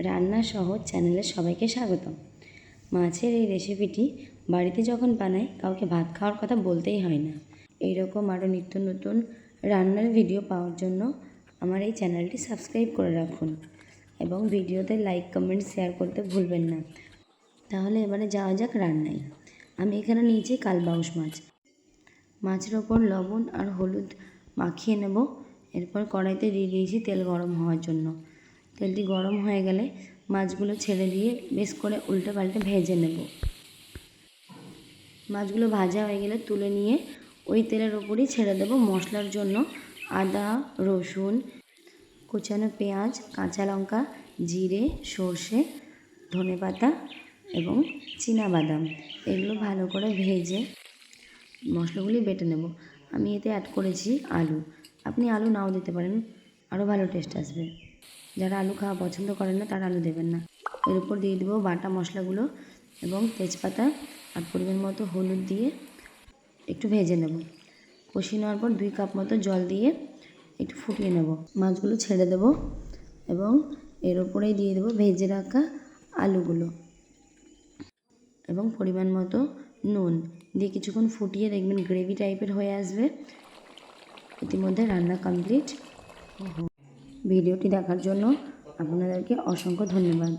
রান্না সহজ চ্যানেলে সবাইকে স্বাগতম। মাছের এই রেসিপিটি বাড়িতে যখন বানাই কাউকে ভাত খাওয়ার কথা বলতেই হয় না। এইরকম আরও নিত্য নতুন রান্নার ভিডিও পাওয়ার জন্য আমার এই চ্যানেলটি সাবস্ক্রাইব করে রাখুন এবং ভিডিওতে লাইক কমেন্ট শেয়ার করতে ভুলবেন না। তাহলে এবারে যাওয়া যাক রান্নায়। আমি এখানে নিয়েছি কালবাউস মাছ। মাছের ওপর লবণ আর হলুদ মাখিয়ে নেব। এরপর কড়াইতে দিয়ে দিয়েছি তেল গরম হওয়ার জন্য। তেলটি গরম হয়ে গেলে মাছগুলো ছেড়ে দিয়ে বেশ করে উল্টে পাল্টে ভেজে নেব। মাছগুলো ভাজা হয়ে গেলে তুলে নিয়ে ওই তেলের ওপরই ছেড়ে দেব মশলার জন্য আদা, রসুন, কুচানো পেঁয়াজ, কাঁচা লঙ্কা, জিরে, সর্ষে, ধনেপাতা এবং চীনাবাদাম। এগুলো ভালো করে ভেজে মশলাগুলি বেটে নেব। আমি এতে অ্যাড করেছি আলু। আপনি আলু নাও দিতে পারেন, আরও ভালো টেস্ট আসবে। যারা আলু খাওয়া পছন্দ করেন না তারা আলু দেবেন না। এর উপর দিয়ে দেবো বাটা মশলাগুলো এবং তেজপাতা আর পরিমাণ মতো হলুদ দিয়ে একটু ভেজে নেব। কষিয়ে নেওয়ার পর 2 কাপ মতো জল দিয়ে একটু ফুটিয়ে নেব। মাছগুলো ছেড়ে দেব এবং এর উপরেই দিয়ে দেবো ভেজে রাখা আলুগুলো এবং পরিমাণ মতো নুন দিয়ে কিছুক্ষণ ফুটিয়ে দেখবেন গ্রেভি টাইপের হয়ে আসবে। ইতিমধ্যে রান্না কমপ্লিট। ভিডিওটি দেখার জন্য আপনাদেরকে অসংখ্য ধন্যবাদ।